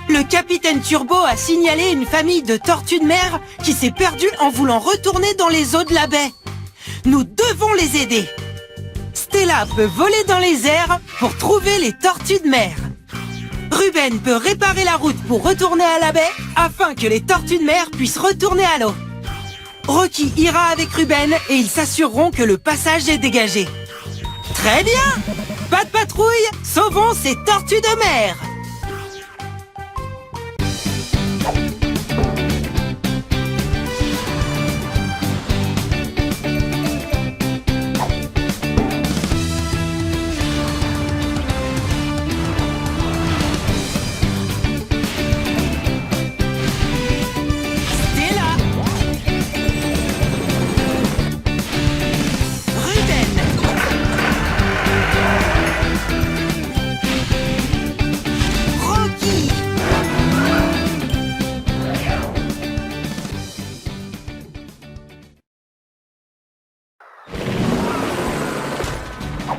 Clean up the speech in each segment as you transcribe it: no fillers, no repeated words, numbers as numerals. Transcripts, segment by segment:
Le capitaine Turbo a signalé une famille de tortues de mer qui s'est perdue en voulant retourner dans les eaux de la baie. Nous devons les aider. Stella peut voler dans les airs pour trouver les tortues de mer. Ruben peut réparer la route pour retourner à la baie afin que les tortues de mer puissent retourner à l'eau. Rocky ira avec Ruben et ils s'assureront que le passage est dégagé. Très bien! Pas de patrouille, sauvons ces tortues de mer!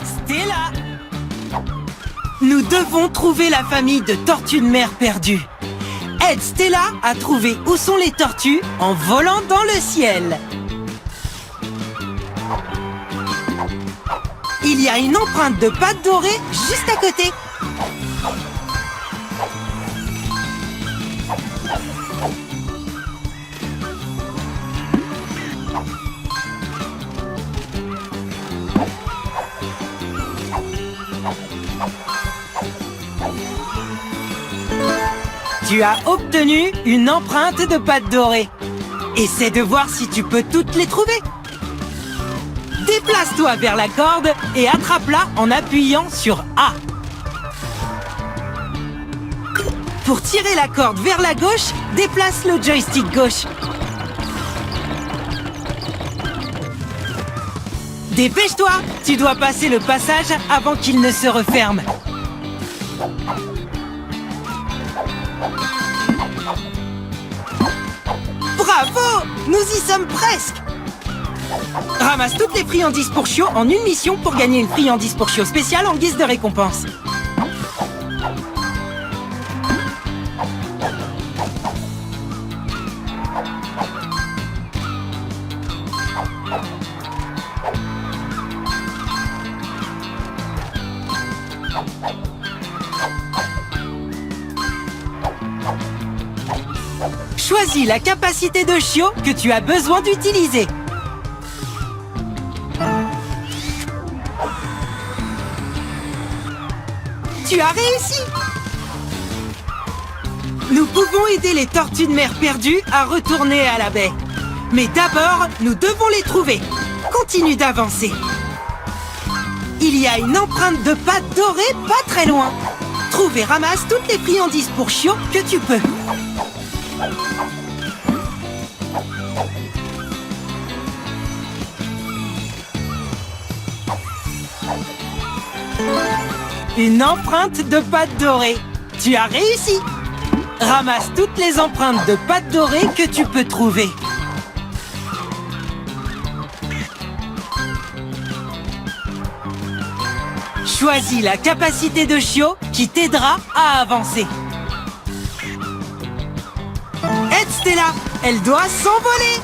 Stella! Nous devons trouver la famille de tortues de mer perdues. Aide Stella à trouver où sont les tortues en volant dans le ciel. Il y a une empreinte de pâte dorée juste à côté. Tu as obtenu une empreinte de pâte dorée. Essaie de voir si tu peux toutes les trouver. Déplace-toi vers la corde et attrape-la en appuyant sur A. Pour tirer la corde vers la gauche, déplace le joystick gauche. Dépêche-toi, tu dois passer le passage avant qu'il ne se referme. Bravo! Nous y sommes presque! Ramasse toutes les friandises pour chiots en une mission pour gagner une friandise pour chiots spéciale en guise de récompense. Choisis la capacité de chiot que tu as besoin d'utiliser. Tu as réussi! Nous pouvons aider les tortues de mer perdues à retourner à la baie. Mais d'abord, nous devons les trouver. Continue d'avancer. Il y a une empreinte de pâte dorée pas très loin. Trouve et ramasse toutes les friandises pour chiots que tu peux. Une empreinte de pâte dorée. Tu as réussi. Ramasse toutes les empreintes de pâte dorée que tu peux trouver. Choisis la capacité de chiot qui t'aidera à avancer. Aide Stella, elle doit s'envoler.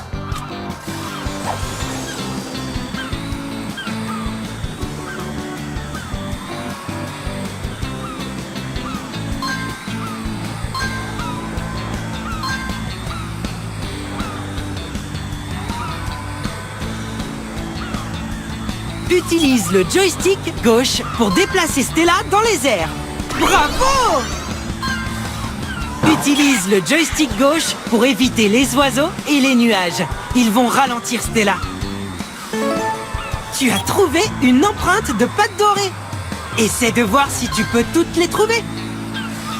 Utilise le joystick gauche pour déplacer Stella dans les airs. Bravo! Utilise le joystick gauche pour éviter les oiseaux et les nuages. Ils vont ralentir Stella. Tu as trouvé une empreinte de pâte dorée. Essaie de voir si tu peux toutes les trouver.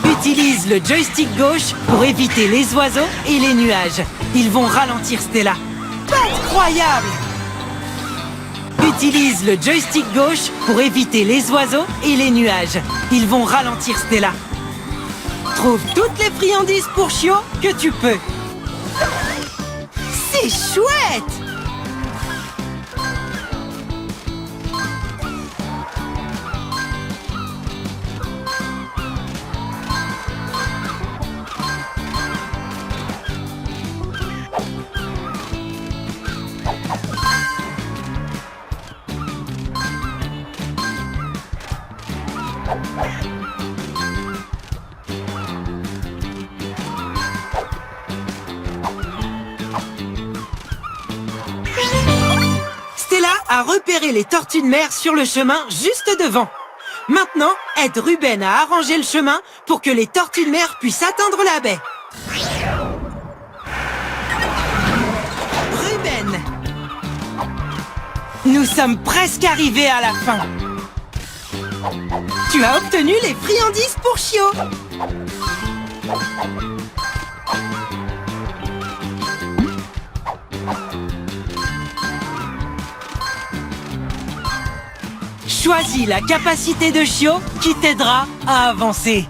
Utilise le joystick gauche pour éviter les oiseaux et les nuages. Ils vont ralentir Stella. Incroyable! Utilise le joystick gauche pour éviter les oiseaux et les nuages. Ils vont ralentir Stella. Trouve toutes les friandises pour chiots que tu peux. C'est chouette! a repéré les tortues de mer sur le chemin juste devant. Maintenant, aide Ruben à arranger le chemin pour que les tortues de mer puissent atteindre la baie. Ruben! Nous sommes presque arrivés à la fin. Tu as obtenu les friandises pour Chio. Choisis la capacité de Chio qui t'aidera à avancer.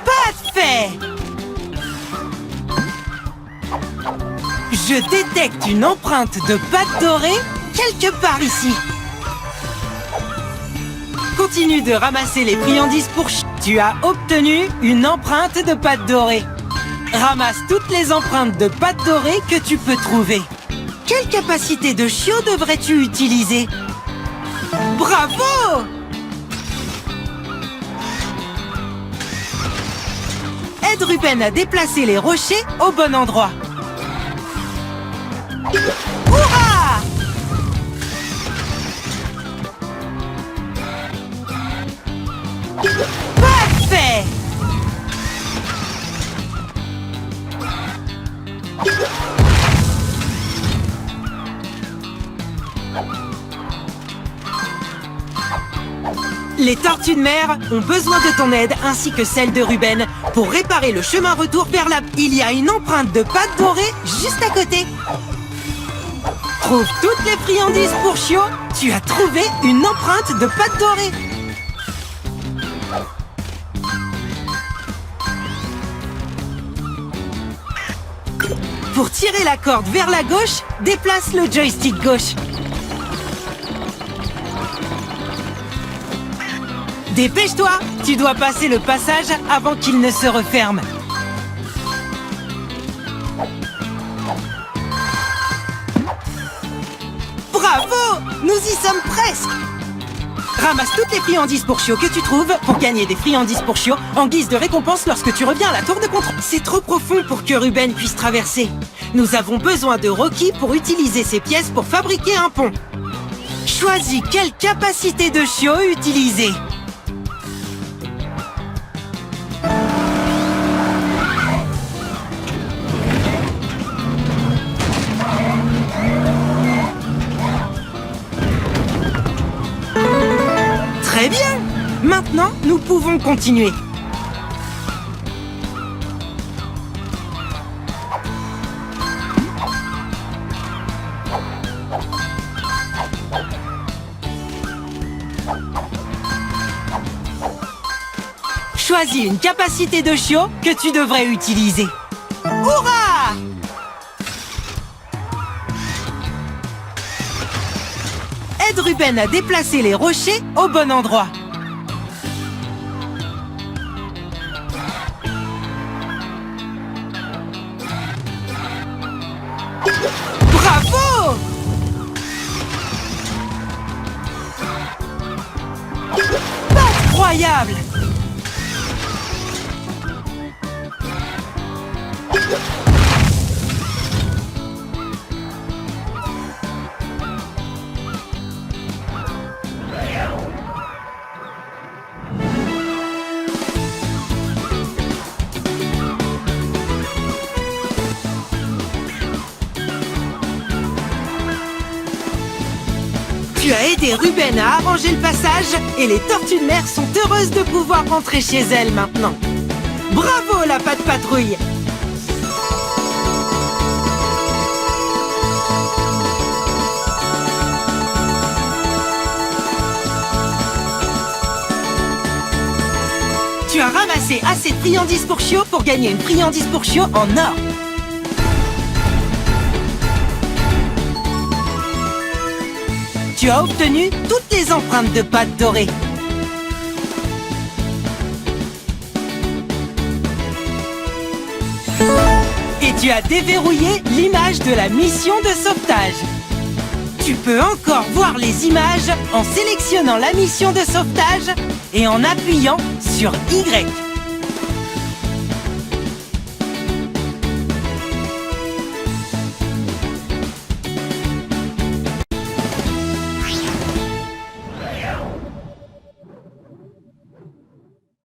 Parfait! Je détecte une empreinte de pâte dorée quelque part ici. Continue de ramasser les friandises pour Chio. Tu as obtenu une empreinte de pâte dorée. Ramasse toutes les empreintes de pâte dorée que tu peux trouver. Quelle capacité de Chio devrais-tu utiliser? Bravo! Aide Ruben à déplacer les rochers au bon endroit. Hurrah! Parfait! Les tortues de mer ont besoin de ton aide ainsi que celle de Ruben pour réparer le chemin retour vers la... Il y a une empreinte de pâte dorée juste à côté. Trouve toutes les friandises pour Chio. Tu as trouvé une empreinte de pâte dorée. Pour tirer la corde vers la gauche, déplace le joystick gauche. Dépêche-toi, tu dois passer le passage avant qu'il ne se referme. Bravo! Nous y sommes presque! Ramasse toutes les friandises pour Chio que tu trouves pour gagner des friandises pour Chio en guise de récompense lorsque tu reviens à la tour de contrôle. C'est trop profond pour que Ruben puisse traverser. Nous avons besoin de Rocky pour utiliser ces pièces pour fabriquer un pont. Choisis quelle capacité de Chio utiliser. Très bien! Maintenant, nous pouvons continuer. Choisis une capacité de Chio que tu devrais utiliser. Hurrah! Aide Ruben à déplacer les rochers au bon endroit. Bravo! Incroyable! Tu as aidé Ruben à arranger le passage et les tortues de mer sont heureuses de pouvoir rentrer chez elles maintenant. Bravo la patte patrouille! Tu as ramassé assez de friandises pour Chio pour gagner une friandise pour Chio en or. Tu as obtenu toutes les empreintes de pâte dorée. Et tu as déverrouillé l'image de la mission de sauvetage. Tu peux encore voir les images en sélectionnant la mission de sauvetage et en appuyant sur Y.